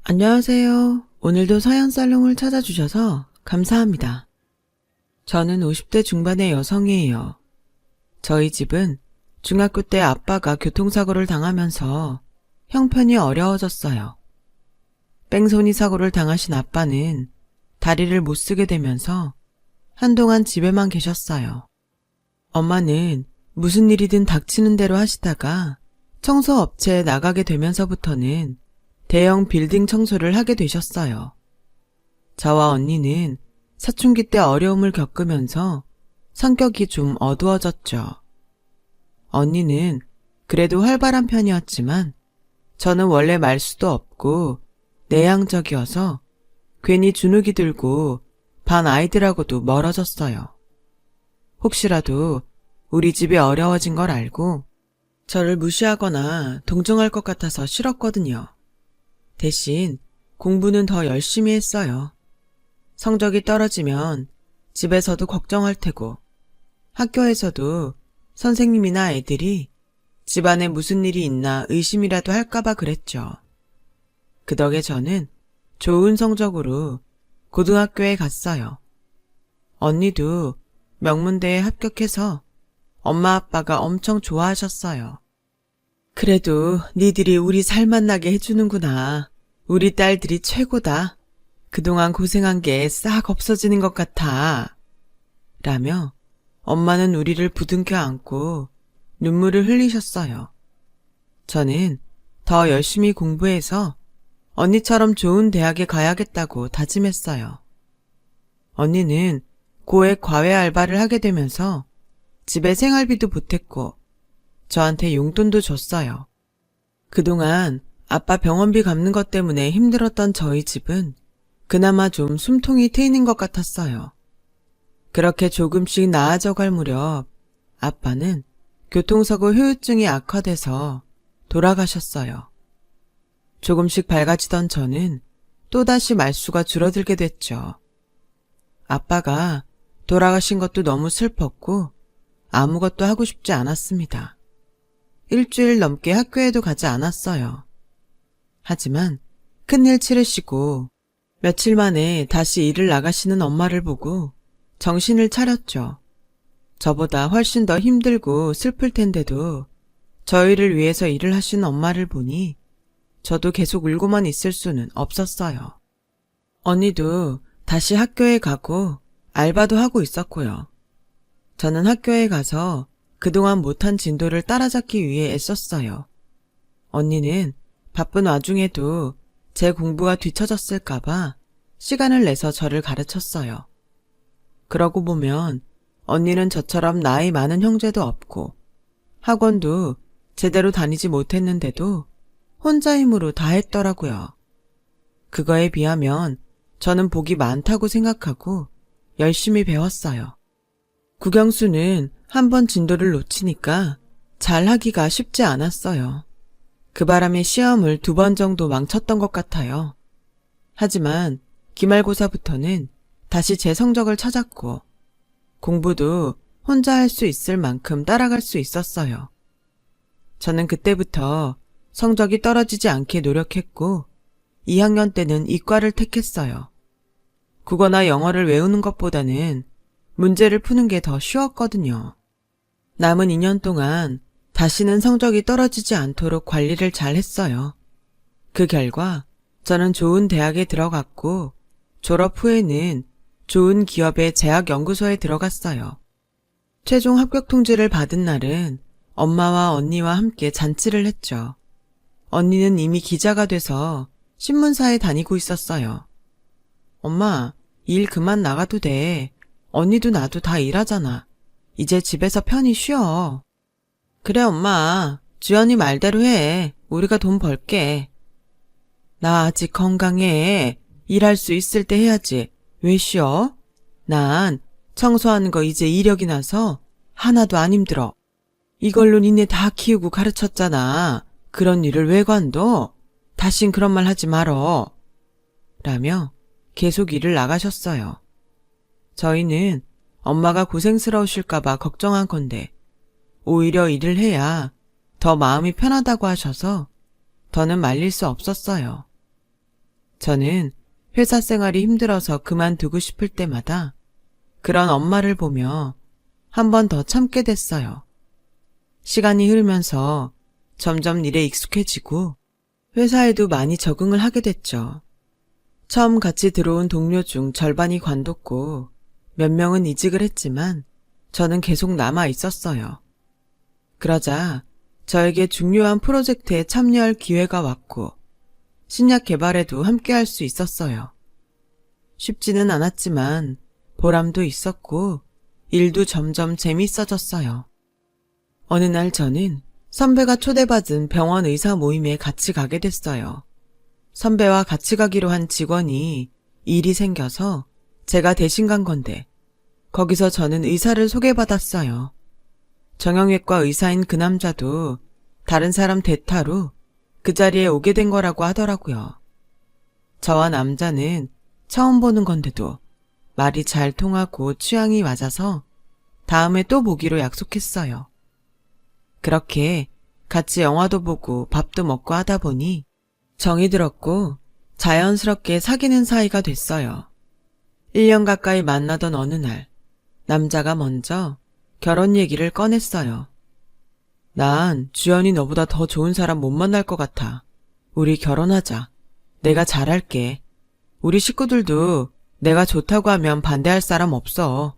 안녕하세요. 오늘도 서연살롱을 찾아주셔서 감사합니다. 저는 50대 중반의 여성이에요. 저희 집은 중학교 때 아빠가 교통사고를 당하면서 형편이 어려워졌어요. 뺑소니 사고를 당하신 아빠는 다리를 못 쓰게 되면서 한동안 집에만 계셨어요. 엄마는 무슨 일이든 닥치는 대로 하시다가 청소업체에 나가게 되면서부터는 대형 빌딩 청소를 하게 되셨어요. 저와 언니는 사춘기 때 어려움을 겪으면서 성격이 좀 어두워졌죠. 언니는 그래도 활발한 편이었지만 저는 원래 말수도 없고 내향적이어서 괜히 주눅이 들고 반 아이들하고도 멀어졌어요. 혹시라도 우리 집이 어려워진 걸 알고 저를 무시하거나 동정할 것 같아서 싫었거든요. 대신 공부는 더 열심히 했어요. 성적이 떨어지면 집에서도 걱정할 테고 학교에서도 선생님이나 애들이 집안에 무슨 일이 있나 의심이라도 할까봐 그랬죠. 그 덕에 저는 좋은 성적으로 고등학교에 갔어요. 언니도 명문대에 합격해서 엄마 아빠가 엄청 좋아하셨어요. 그래도 니들이 우리 살맛나게 해주는구나. 우리 딸들이 최고다. 그동안 고생한 게 싹 없어지는 것 같아. 라며 엄마는 우리를 부둥켜 안고 눈물을 흘리셨어요. 저는 더 열심히 공부해서 언니처럼 좋은 대학에 가야겠다고 다짐했어요. 언니는 고액 과외 알바를 하게 되면서 집에 생활비도 보탰고 저한테 용돈도 줬어요. 그동안 아빠 병원비 갚는 것 때문에 힘들었던 저희 집은 그나마 좀 숨통이 트이는 것 같았어요. 그렇게 조금씩 나아져갈 무렵 아빠는 교통사고 후유증이 악화돼서 돌아가셨어요. 조금씩 밝아지던 저는 또다시 말수가 줄어들게 됐죠. 아빠가 돌아가신 것도 너무 슬펐고 아무것도 하고 싶지 않았습니다. 일주일 넘게 학교에도 가지 않았어요. 하지만 큰일 치르시고 며칠 만에 다시 일을 나가시는 엄마를 보고 정신을 차렸죠. 저보다 훨씬 더 힘들고 슬플 텐데도 저희를 위해서 일을 하시는 엄마를 보니 저도 계속 울고만 있을 수는 없었어요. 언니도 다시 학교에 가고 알바도 하고 있었고요. 저는 학교에 가서 그동안 못한 진도를 따라잡기 위해 애썼어요. 언니는 바쁜 와중에도 제 공부가 뒤처졌을까봐 시간을 내서 저를 가르쳤어요. 그러고 보면 언니는 저처럼 나이 많은 형제도 없고 학원도 제대로 다니지 못했는데도 혼자 힘으로 다 했더라고요. 그거에 비하면 저는 복이 많다고 생각하고 열심히 배웠어요. 국영수는 한 번 진도를 놓치니까 잘하기가 쉽지 않았어요. 그 바람에 시험을 2번 정도 망쳤던 것 같아요. 하지만 기말고사부터는 다시 제 성적을 찾았고 공부도 혼자 할 수 있을 만큼 따라갈 수 있었어요. 저는 그때부터 성적이 떨어지지 않게 노력했고 2학년 때는 이과를 택했어요. 국어나 영어를 외우는 것보다는 문제를 푸는 게 더 쉬웠거든요. 남은 2년 동안 다시는 성적이 떨어지지 않도록 관리를 잘 했어요. 그 결과 저는 좋은 대학에 들어갔고 졸업 후에는 좋은 기업의 제약연구소에 들어갔어요. 최종 합격 통지를 받은 날은 엄마와 언니와 함께 잔치를 했죠. 언니는 이미 기자가 돼서 신문사에 다니고 있었어요. 엄마, 일 그만 나가도 돼. 언니도 나도 다 일하잖아. 이제 집에서 편히 쉬어. 그래 엄마, 주연이 말대로 해. 우리가 돈 벌게. 나 아직 건강해. 일할 수 있을 때 해야지. 왜 쉬어? 난 청소하는 거 이제 이력이 나서 하나도 안 힘들어. 이걸로 니네 다 키우고 가르쳤잖아. 그런 일을 왜 관둬? 다신 그런 말 하지 말어. 라며 계속 일을 나가셨어요. 저희는 엄마가 고생스러우실까봐 걱정한 건데 오히려 일을 해야 더 마음이 편하다고 하셔서 더는 말릴 수 없었어요. 저는 회사 생활이 힘들어서 그만두고 싶을 때마다 그런 엄마를 보며 한 번 더 참게 됐어요. 시간이 흐르면서 점점 일에 익숙해지고 회사에도 많이 적응을 하게 됐죠. 처음 같이 들어온 동료 중 절반이 관뒀고 몇 명은 이직을 했지만 저는 계속 남아 있었어요. 그러자 저에게 중요한 프로젝트에 참여할 기회가 왔고 신약 개발에도 함께 할 수 있었어요. 쉽지는 않았지만 보람도 있었고 일도 점점 재밌어졌어요. 어느 날 저는 선배가 초대받은 병원 의사 모임에 같이 가게 됐어요. 선배와 같이 가기로 한 직원이 일이 생겨서 제가 대신 간 건데 거기서 저는 의사를 소개받았어요. 정형외과 의사인 그 남자도 다른 사람 대타로 그 자리에 오게 된 거라고 하더라고요. 저와 남자는 처음 보는 건데도 말이 잘 통하고 취향이 맞아서 다음에 또 보기로 약속했어요. 그렇게 같이 영화도 보고 밥도 먹고 하다 보니 정이 들었고 자연스럽게 사귀는 사이가 됐어요. 1년 가까이 만나던 어느 날 남자가 먼저 결혼 얘기를 꺼냈어요. 난 주연이 너보다 더 좋은 사람 못 만날 것 같아. 우리 결혼하자. 내가 잘할게. 우리 식구들도 내가 좋다고 하면 반대할 사람 없어.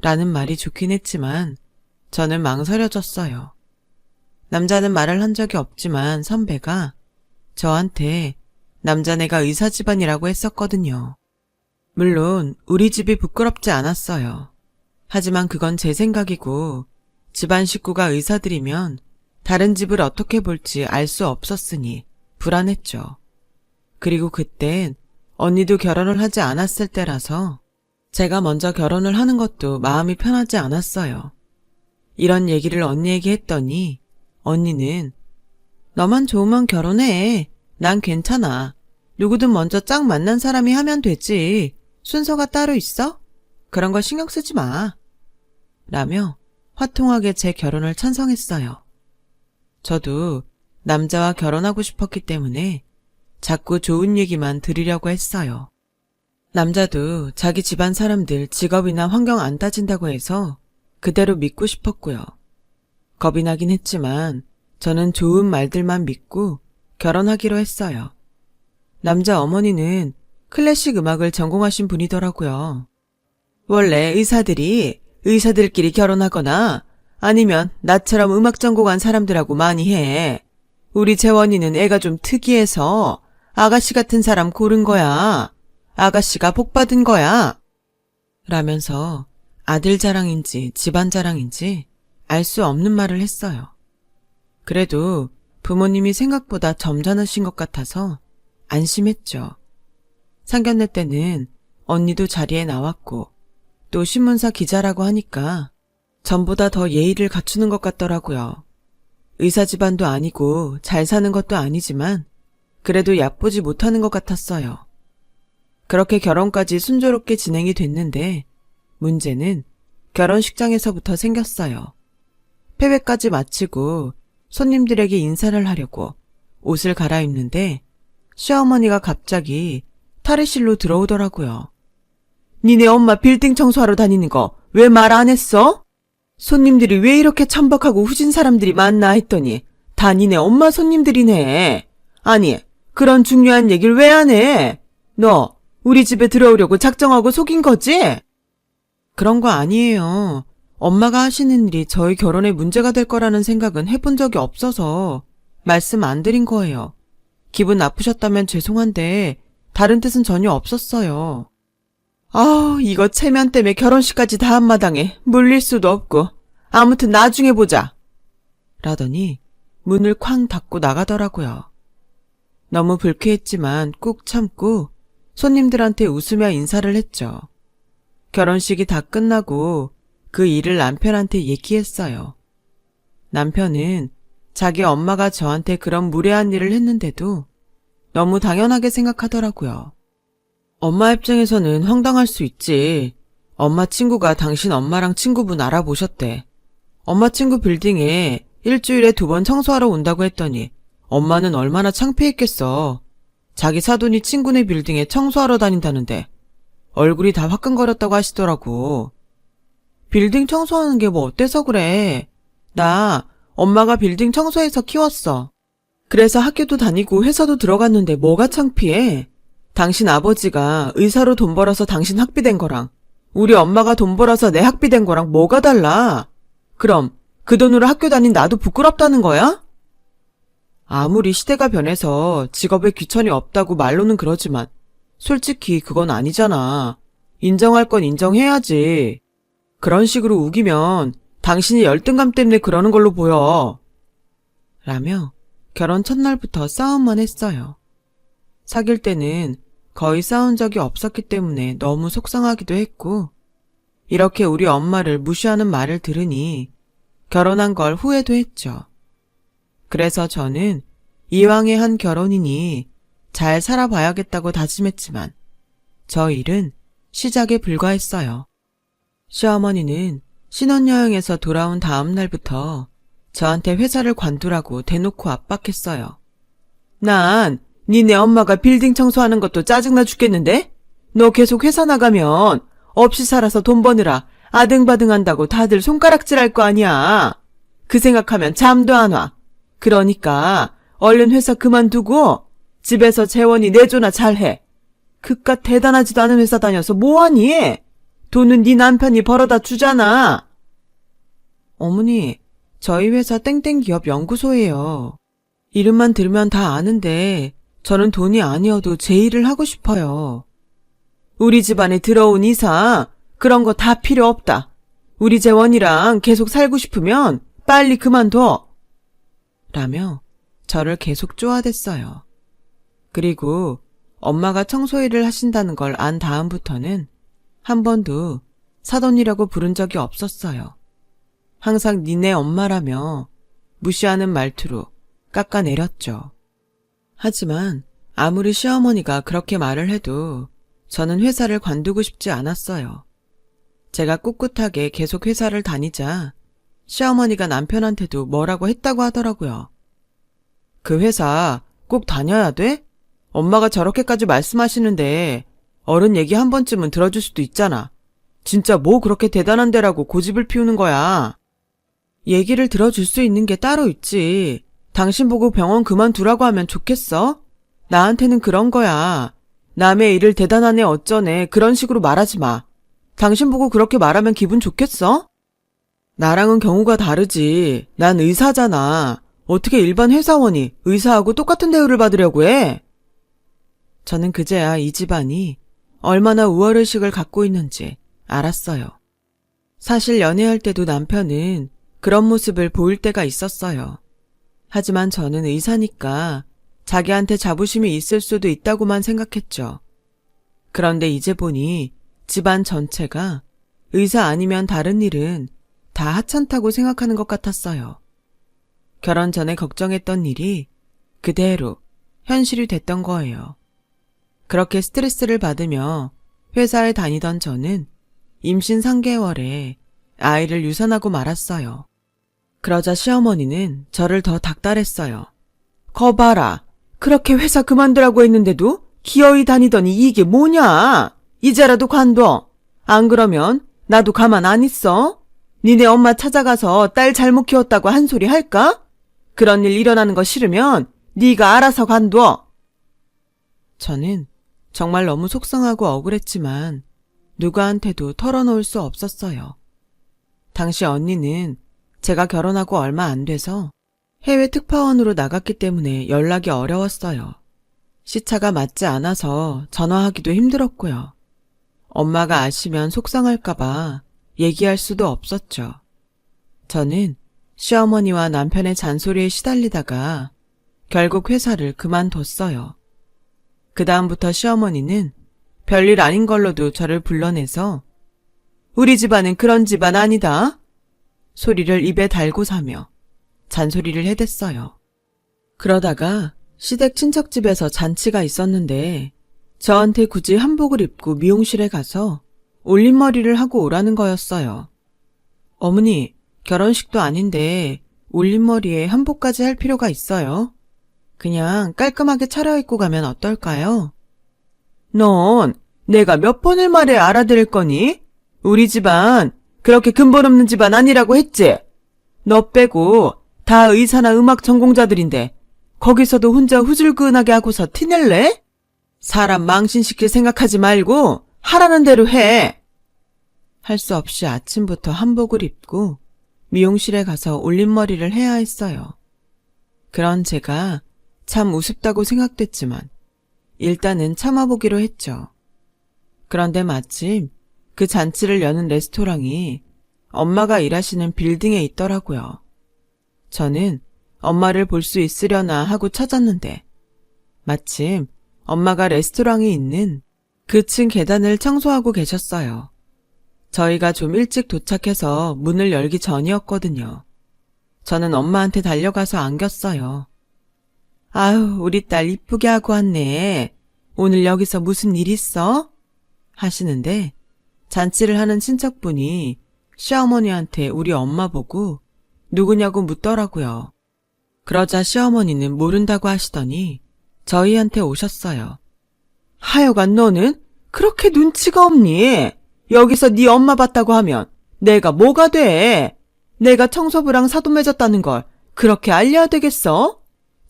라는 말이 좋긴 했지만 저는 망설여졌어요. 남자는 말을 한 적이 없지만 선배가 저한테 남자네가 의사 집안이라고 했었거든요. 물론 우리 집이 부끄럽지 않았어요. 하지만 그건 제 생각이고 집안 식구가 의사들이면 다른 집을 어떻게 볼지 알 수 없었으니 불안했죠. 그리고 그땐 언니도 결혼을 하지 않았을 때라서 제가 먼저 결혼을 하는 것도 마음이 편하지 않았어요. 이런 얘기를 언니에게 했더니 언니는 너만 좋으면 결혼해. 난 괜찮아. 누구든 먼저 짝 만난 사람이 하면 되지. 순서가 따로 있어? 그런 거 신경 쓰지 마. 라며 화통하게 제 결혼을 찬성했어요. 저도 남자와 결혼하고 싶었기 때문에 자꾸 좋은 얘기만 들으려고 했어요. 남자도 자기 집안 사람들 직업이나 환경 안 따진다고 해서 그대로 믿고 싶었고요. 겁이 나긴 했지만 저는 좋은 말들만 믿고 결혼하기로 했어요. 남자 어머니는 클래식 음악을 전공하신 분이더라고요. 원래 의사들이 의사들끼리 결혼하거나 아니면 나처럼 음악 전공한 사람들하고 많이 해. 우리 재원이는 애가 좀 특이해서 아가씨 같은 사람 고른 거야. 아가씨가 복 받은 거야. 라면서 아들 자랑인지 집안 자랑인지 알 수 없는 말을 했어요. 그래도 부모님이 생각보다 점잖으신 것 같아서 안심했죠. 상견례 때는 언니도 자리에 나왔고 또 신문사 기자라고 하니까 전보다 더 예의를 갖추는 것 같더라고요. 의사 집안도 아니고 잘 사는 것도 아니지만 그래도 얕보지 못하는 것 같았어요. 그렇게 결혼까지 순조롭게 진행이 됐는데 문제는 결혼식장에서부터 생겼어요. 패배까지 마치고 손님들에게 인사를 하려고 옷을 갈아입는데 시어머니가 갑자기 탈의실로 들어오더라고요. 니네 엄마 빌딩 청소하러 다니는 거 왜 말 안 했어? 손님들이 왜 이렇게 천박하고 후진 사람들이 많나 했더니 다 니네 엄마 손님들이네. 아니, 그런 중요한 얘기를 왜 안 해? 너 우리 집에 들어오려고 작정하고 속인 거지? 그런 거 아니에요. 엄마가 하시는 일이 저희 결혼에 문제가 될 거라는 생각은 해본 적이 없어서 말씀 안 드린 거예요. 기분 나쁘셨다면 죄송한데 다른 뜻은 전혀 없었어요. 아우, 이거 체면 때문에 결혼식까지 다 한마당에 물릴 수도 없고 아무튼 나중에 보자. 라더니 문을 쾅 닫고 나가더라고요. 너무 불쾌했지만 꾹 참고 손님들한테 웃으며 인사를 했죠. 결혼식이 다 끝나고 그 일을 남편한테 얘기했어요. 남편은 자기 엄마가 저한테 그런 무례한 일을 했는데도 너무 당연하게 생각하더라고요. 엄마 입장에서는 황당할 수 있지. 엄마 친구가 당신 엄마랑 친구분 알아보셨대. 엄마 친구 빌딩에 일주일에 2번 청소하러 온다고 했더니 엄마는 얼마나 창피했겠어. 자기 사돈이 친구네 빌딩에 청소하러 다닌다는데 얼굴이 다 화끈거렸다고 하시더라고. 빌딩 청소하는 게 뭐 어때서 그래? 나 엄마가 빌딩 청소해서 키웠어. 그래서 학교도 다니고 회사도 들어갔는데 뭐가 창피해? 당신 아버지가 의사로 돈 벌어서 당신 학비된 거랑 우리 엄마가 돈 벌어서 내 학비된 거랑 뭐가 달라? 그럼 그 돈으로 학교 다닌 나도 부끄럽다는 거야? 아무리 시대가 변해서 직업에 귀천이 없다고 말로는 그러지만 솔직히 그건 아니잖아. 인정할 건 인정해야지. 그런 식으로 우기면 당신이 열등감 때문에 그러는 걸로 보여. 라며 결혼 첫날부터 싸움만 했어요. 사귈 때는 거의 싸운 적이 없었기 때문에 너무 속상하기도 했고, 이렇게 우리 엄마를 무시하는 말을 들으니 결혼한 걸 후회도 했죠. 그래서 저는 이왕의 한 결혼이니 잘 살아봐야겠다고 다짐했지만 저 일은 시작에 불과했어요. 시어머니는 신혼여행에서 돌아온 다음 날부터 저한테 회사를 관두라고 대놓고 압박했어요. 난 니네 엄마가 빌딩 청소하는 것도 짜증나 죽겠는데? 너 계속 회사 나가면 없이 살아서 돈 버느라 아등바등한다고 다들 손가락질할 거 아니야. 그 생각하면 잠도 안 와. 그러니까 얼른 회사 그만두고 집에서 재원이 내조나 잘해. 그깟 대단하지도 않은 회사 다녀서 뭐하니? 돈은 네 남편이 벌어다 주잖아. 어머니, 저희 회사 땡땡기업 연구소예요. 이름만 들으면 다 아는데 저는 돈이 아니어도 제 일을 하고 싶어요. 우리 집안에 들어온 이상 그런 거 다 필요 없다. 우리 재원이랑 계속 살고 싶으면 빨리 그만둬. 라며 저를 계속 쪼아댔어요. 그리고 엄마가 청소일을 하신다는 걸 안 다음부터는 한 번도 사돈이라고 부른 적이 없었어요. 항상 니네 엄마라며 무시하는 말투로 깎아내렸죠. 하지만 아무리 시어머니가 그렇게 말을 해도 저는 회사를 관두고 싶지 않았어요. 제가 꿋꿋하게 계속 회사를 다니자 시어머니가 남편한테도 뭐라고 했다고 하더라고요. 그 회사 꼭 다녀야 돼? 엄마가 저렇게까지 말씀하시는데 어른 얘기 한 번쯤은 들어줄 수도 있잖아. 진짜 뭐 그렇게 대단한 데라고 고집을 피우는 거야. 얘기를 들어줄 수 있는 게 따로 있지. 당신 보고 병원 그만두라고 하면 좋겠어? 나한테는 그런 거야. 남의 일을 대단하네 어쩌네 그런 식으로 말하지 마. 당신 보고 그렇게 말하면 기분 좋겠어? 나랑은 경우가 다르지. 난 의사잖아. 어떻게 일반 회사원이 의사하고 똑같은 대우를 받으려고 해? 저는 그제야 이 집안이 얼마나 우월의식을 갖고 있는지 알았어요. 사실 연애할 때도 남편은 그런 모습을 보일 때가 있었어요. 하지만 저는 의사니까 자기한테 자부심이 있을 수도 있다고만 생각했죠. 그런데 이제 보니 집안 전체가 의사 아니면 다른 일은 다 하찮다고 생각하는 것 같았어요. 결혼 전에 걱정했던 일이 그대로 현실이 됐던 거예요. 그렇게 스트레스를 받으며 회사에 다니던 저는 임신 3개월에 아이를 유산하고 말았어요. 그러자 시어머니는 저를 더 닥달했어요. 거 봐라. 그렇게 회사 그만두라고 했는데도 기어이 다니더니 이게 뭐냐? 이제라도 관둬. 안 그러면 나도 가만 안 있어. 니네 엄마 찾아가서 딸 잘못 키웠다고 한 소리 할까? 그런 일 일어나는 거 싫으면 네가 알아서 관둬. 저는 정말 너무 속상하고 억울했지만 누구한테도 털어놓을 수 없었어요. 당시 언니는 제가 결혼하고 얼마 안 돼서 해외 특파원으로 나갔기 때문에 연락이 어려웠어요. 시차가 맞지 않아서 전화하기도 힘들었고요. 엄마가 아시면 속상할까봐 얘기할 수도 없었죠. 저는 시어머니와 남편의 잔소리에 시달리다가 결국 회사를 그만뒀어요. 그 다음부터 시어머니는 별일 아닌 걸로도 저를 불러내서 우리 집안은 그런 집안 아니다. 소리를 입에 달고 사며 잔소리를 해댔어요. 그러다가 시댁 친척집에서 잔치가 있었는데 저한테 굳이 한복을 입고 미용실에 가서 올림머리를 하고 오라는 거였어요. 어머니, 결혼식도 아닌데 올림머리에 한복까지 할 필요가 있어요? 그냥 깔끔하게 차려입고 가면 어떨까요? 넌 내가 몇 번을 말해 알아들을 거니? 우리 집안 그렇게 근본 없는 집안 아니라고 했지? 너 빼고 다 의사나 음악 전공자들인데 거기서도 혼자 후줄근하게 하고서 티낼래? 사람 망신시킬 생각하지 말고 하라는 대로 해. 할 수 없이 아침부터 한복을 입고 미용실에 가서 올림머리를 해야 했어요. 그런 제가 참 우습다고 생각됐지만 일단은 참아보기로 했죠. 그런데 마침 그 잔치를 여는 레스토랑이 엄마가 일하시는 빌딩에 있더라고요. 저는 엄마를 볼 수 있으려나 하고 찾았는데 마침 엄마가 레스토랑이 있는 그 층 계단을 청소하고 계셨어요. 저희가 좀 일찍 도착해서 문을 열기 전이었거든요. 저는 엄마한테 달려가서 안겼어요. 아유, 우리 딸 이쁘게 하고 왔네. 오늘 여기서 무슨 일 있어? 하시는데 잔치를 하는 친척분이 시어머니한테 우리 엄마 보고 누구냐고 묻더라고요. 그러자 시어머니는 모른다고 하시더니 저희한테 오셨어요. 하여간 너는 그렇게 눈치가 없니? 여기서 네 엄마 봤다고 하면 내가 뭐가 돼? 내가 청소부랑 사돈 맺었다는 걸 그렇게 알려야 되겠어?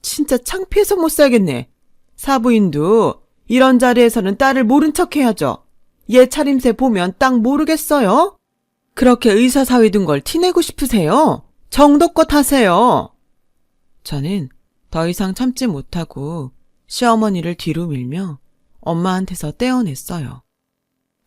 진짜 창피해서 못 살겠네. 사부인도 이런 자리에서는 딸을 모른 척 해야죠. 얘 차림새 보면 딱 모르겠어요? 그렇게 의사사위 둔 걸 티내고 싶으세요? 정도껏 하세요. 저는 더 이상 참지 못하고 시어머니를 뒤로 밀며 엄마한테서 떼어냈어요.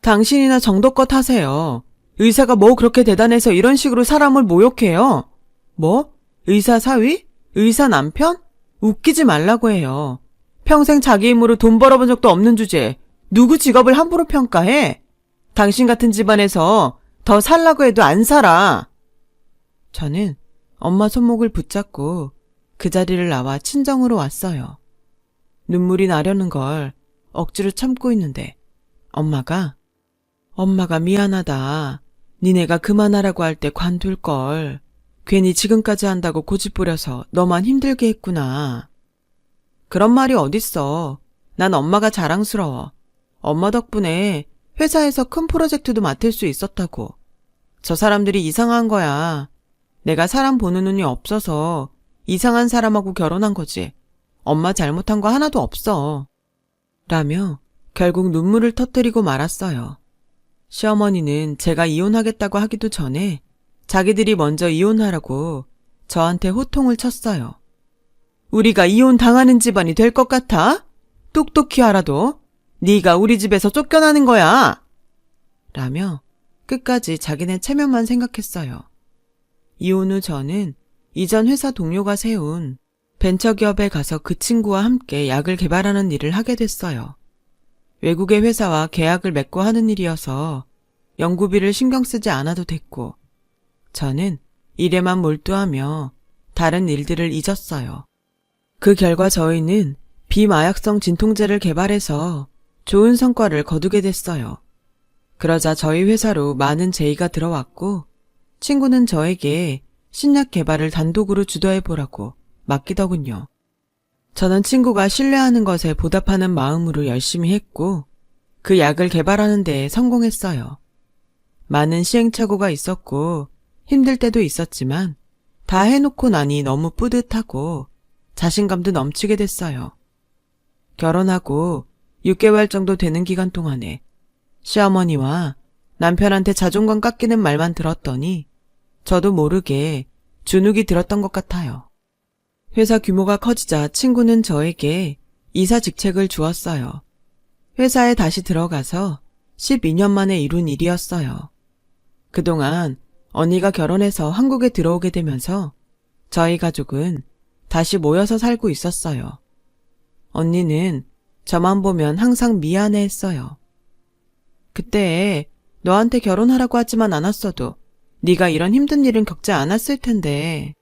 당신이나 정도껏 하세요. 의사가 뭐 그렇게 대단해서 이런 식으로 사람을 모욕해요? 뭐? 의사 사위? 의사 남편? 웃기지 말라고 해요. 평생 자기 힘으로 돈 벌어본 적도 없는 주제에 누구 직업을 함부로 평가해? 당신 같은 집안에서 더 살라고 해도 안 살아. 저는 엄마 손목을 붙잡고 그 자리를 나와 친정으로 왔어요. 눈물이 나려는 걸 억지로 참고 있는데 엄마가 미안하다. 니네가 그만하라고 할 때 관둘걸. 괜히 지금까지 한다고 고집부려서 너만 힘들게 했구나. 그런 말이 어딨어. 난 엄마가 자랑스러워. 엄마 덕분에 회사에서 큰 프로젝트도 맡을 수 있었다고. 저 사람들이 이상한 거야. 내가 사람 보는 눈이 없어서 이상한 사람하고 결혼한 거지. 엄마 잘못한 거 하나도 없어. 라며 결국 눈물을 터뜨리고 말았어요. 시어머니는 제가 이혼하겠다고 하기도 전에 자기들이 먼저 이혼하라고 저한테 호통을 쳤어요. 우리가 이혼 당하는 집안이 될 것 같아? 똑똑히 알아도 네가 우리 집에서 쫓겨나는 거야. 라며 끝까지 자기네 체면만 생각했어요. 이혼 후 저는 이전 회사 동료가 세운 벤처기업에 가서 그 친구와 함께 약을 개발하는 일을 하게 됐어요. 외국의 회사와 계약을 맺고 하는 일이어서 연구비를 신경 쓰지 않아도 됐고 저는 일에만 몰두하며 다른 일들을 잊었어요. 그 결과 저희는 비마약성 진통제를 개발해서 좋은 성과를 거두게 됐어요. 그러자 저희 회사로 많은 제의가 들어왔고 친구는 저에게 신약 개발을 단독으로 주도해보라고 맡기더군요. 저는 친구가 신뢰하는 것에 보답하는 마음으로 열심히 했고 그 약을 개발하는 데 성공했어요. 많은 시행착오가 있었고 힘들 때도 있었지만 다 해놓고 나니 너무 뿌듯하고 자신감도 넘치게 됐어요. 결혼하고 6개월 정도 되는 기간 동안에 시어머니와 남편한테 자존감 깎이는 말만 들었더니 저도 모르게 주눅이 들었던 것 같아요. 회사 규모가 커지자 친구는 저에게 이사 직책을 주었어요. 회사에 다시 들어가서 12년 만에 이룬 일이었어요. 그동안 언니가 결혼해서 한국에 들어오게 되면서 저희 가족은 다시 모여서 살고 있었어요. 언니는 저만 보면 항상 미안해했어요. 그때 너한테 결혼하라고 하지만 않았어도 네가 이런 힘든 일은 겪지 않았을 텐데.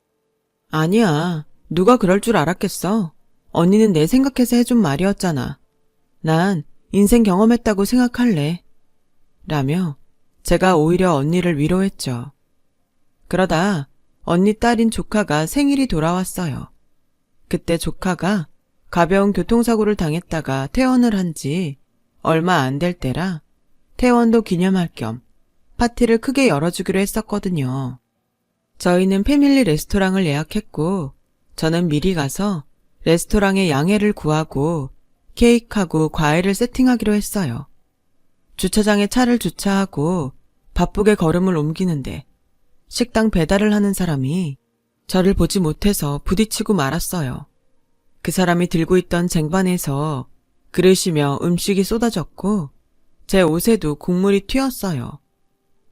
아니야. 누가 그럴 줄 알았겠어. 언니는 내 생각해서 해준 말이었잖아. 난 인생 경험했다고 생각할래. 라며 제가 오히려 언니를 위로했죠. 그러다 언니 딸인 조카가 생일이 돌아왔어요. 그때 조카가 가벼운 교통사고를 당했다가 퇴원을 한 지 얼마 안 될 때라 퇴원도 기념할 겸 파티를 크게 열어주기로 했었거든요. 저희는 패밀리 레스토랑을 예약했고 저는 미리 가서 레스토랑에 양해를 구하고 케이크하고 과일을 세팅하기로 했어요. 주차장에 차를 주차하고 바쁘게 걸음을 옮기는데 식당 배달을 하는 사람이 저를 보지 못해서 부딪히고 말았어요. 그 사람이 들고 있던 쟁반에서 그릇이며 음식이 쏟아졌고 제 옷에도 국물이 튀었어요.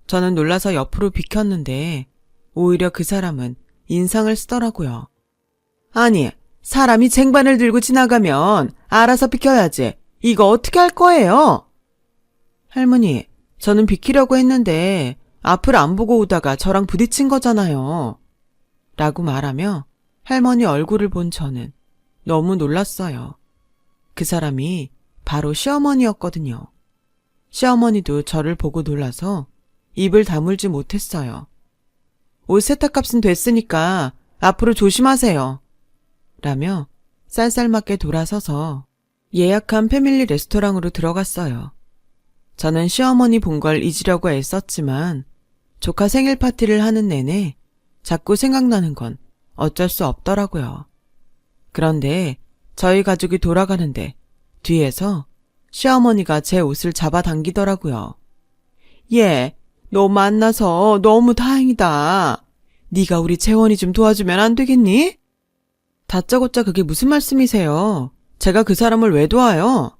저는 놀라서 옆으로 비켰는데 오히려 그 사람은 인상을 쓰더라고요. 아니, 사람이 쟁반을 들고 지나가면 알아서 비켜야지. 이거 어떻게 할 거예요? 할머니, 저는 비키려고 했는데 앞을 안 보고 오다가 저랑 부딪힌 거잖아요. 라고 말하며 할머니 얼굴을 본 저는 너무 놀랐어요. 그 사람이 바로 시어머니였거든요. 시어머니도 저를 보고 놀라서 입을 다물지 못했어요. 옷 세탁값은 됐으니까 앞으로 조심하세요. 라며 쌀쌀맞게 돌아서서 예약한 패밀리 레스토랑으로 들어갔어요. 저는 시어머니 본 걸 잊으려고 애썼지만 조카 생일 파티를 하는 내내 자꾸 생각나는 건 어쩔 수 없더라고요. 그런데 저희 가족이 돌아가는데 뒤에서 시어머니가 제 옷을 잡아당기더라고요. 얘, 너 만나서 너무 다행이다. 네가 우리 재원이 좀 도와주면 안 되겠니? 다짜고짜 그게 무슨 말씀이세요? 제가 그 사람을 왜 도와요?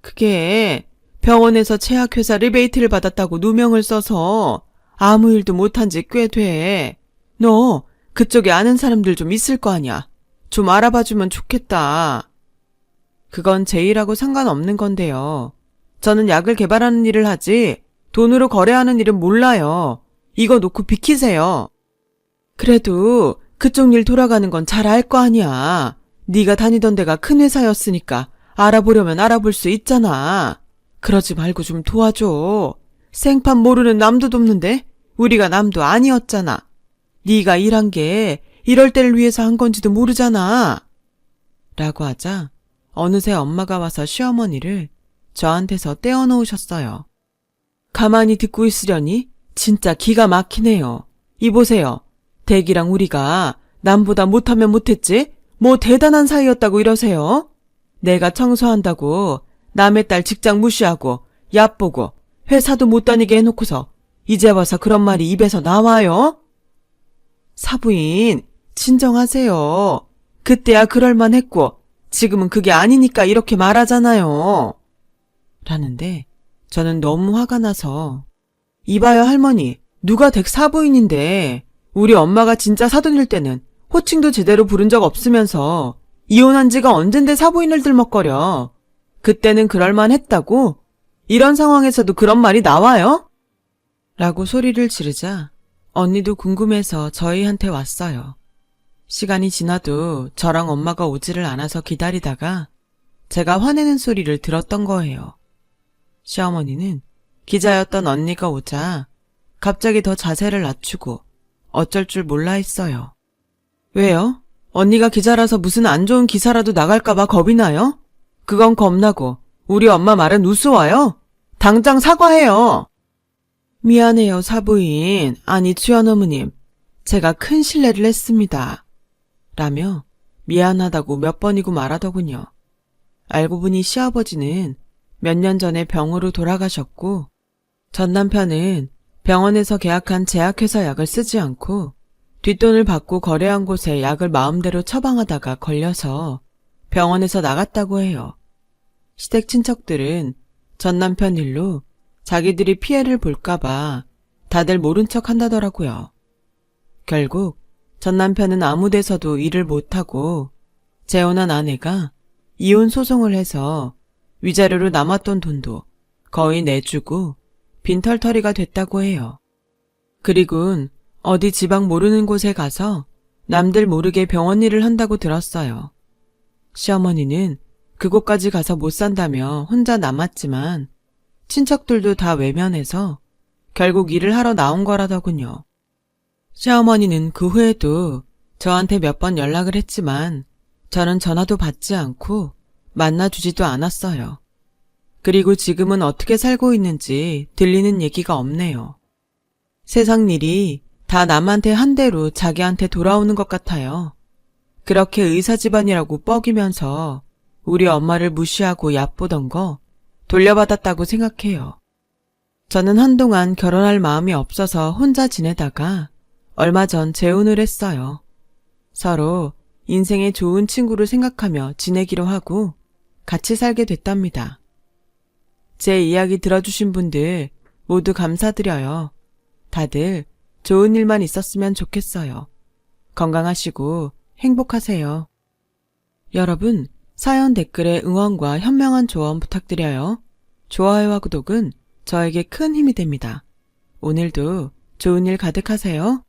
그게 병원에서 제약회사 리베이트를 받았다고 누명을 써서 아무 일도 못한 지 꽤 돼. 너 그쪽에 아는 사람들 좀 있을 거 아니야. 좀 알아봐주면 좋겠다. 그건 제 일하고 상관없는 건데요. 저는 약을 개발하는 일을 하지 돈으로 거래하는 일은 몰라요. 이거 놓고 비키세요. 그래도 그쪽 일 돌아가는 건 잘 알 거 아니야. 네가 다니던 데가 큰 회사였으니까 알아보려면 알아볼 수 있잖아. 그러지 말고 좀 도와줘. 생판 모르는 남도 돕는데 우리가 남도 아니었잖아. 네가 일한 게 이럴 때를 위해서 한 건지도 모르잖아. 라고 하자 어느새 엄마가 와서 시어머니를 저한테서 떼어놓으셨어요. 가만히 듣고 있으려니 진짜 기가 막히네요. 이보세요. 댁이랑 우리가 남보다 못하면 못했지? 뭐 대단한 사이였다고 이러세요? 내가 청소한다고 남의 딸 직장 무시하고 얕보고 회사도 못 다니게 해놓고서 이제 와서 그런 말이 입에서 나와요? 사부인, 진정하세요. 그때야 그럴만 했고 지금은 그게 아니니까 이렇게 말하잖아요. 라는데 저는 너무 화가 나서 이봐요 할머니, 누가 댁 사부인인데 우리 엄마가 진짜 사돈일 때는 호칭도 제대로 부른 적 없으면서 이혼한 지가 언젠데 사부인을 들먹거려. 그때는 그럴만 했다고? 이런 상황에서도 그런 말이 나와요? 라고 소리를 지르자 언니도 궁금해서 저희한테 왔어요. 시간이 지나도 저랑 엄마가 오지를 않아서 기다리다가 제가 화내는 소리를 들었던 거예요. 시어머니는 기자였던 언니가 오자 갑자기 더 자세를 낮추고 어쩔 줄 몰라 했어요. 왜요? 언니가 기자라서 무슨 안 좋은 기사라도 나갈까봐 겁이 나요? 그건 겁나고 우리 엄마 말은 우스워요? 당장 사과해요. 미안해요 사부인, 아니 주연어머님, 제가 큰 실례를 했습니다. 라며 미안하다고 몇 번이고 말하더군요. 알고 보니 시아버지는 몇 년 전에 병으로 돌아가셨고 전 남편은 병원에서 계약한 제약회사 약을 쓰지 않고 뒷돈을 받고 거래한 곳에 약을 마음대로 처방하다가 걸려서 병원에서 나갔다고 해요. 시댁 친척들은 전 남편 일로 자기들이 피해를 볼까봐 다들 모른 척 한다더라고요. 결국 전 남편은 아무 데서도 일을 못하고 재혼한 아내가 이혼 소송을 해서 위자료로 남았던 돈도 거의 내주고 빈털터리가 됐다고 해요. 그리곤 어디 지방 모르는 곳에 가서 남들 모르게 병원 일을 한다고 들었어요. 시어머니는 그곳까지 가서 못 산다며 혼자 남았지만 친척들도 다 외면해서 결국 일을 하러 나온 거라더군요. 시어머니는 그 후에도 저한테 몇 번 연락을 했지만 저는 전화도 받지 않고 만나주지도 않았어요. 그리고 지금은 어떻게 살고 있는지 들리는 얘기가 없네요. 세상 일이 다 남한테 한 대로 자기한테 돌아오는 것 같아요. 그렇게 의사 집안이라고 뻐기면서 우리 엄마를 무시하고 얕보던 거 돌려받았다고 생각해요. 저는 한동안 결혼할 마음이 없어서 혼자 지내다가 얼마 전 재혼을 했어요. 서로 인생의 좋은 친구를 생각하며 지내기로 하고 같이 살게 됐답니다. 제 이야기 들어주신 분들 모두 감사드려요. 다들 좋은 일만 있었으면 좋겠어요. 건강하시고 행복하세요. 여러분, 사연 댓글에 응원과 현명한 조언 부탁드려요. 좋아요와 구독은 저에게 큰 힘이 됩니다. 오늘도 좋은 일 가득하세요.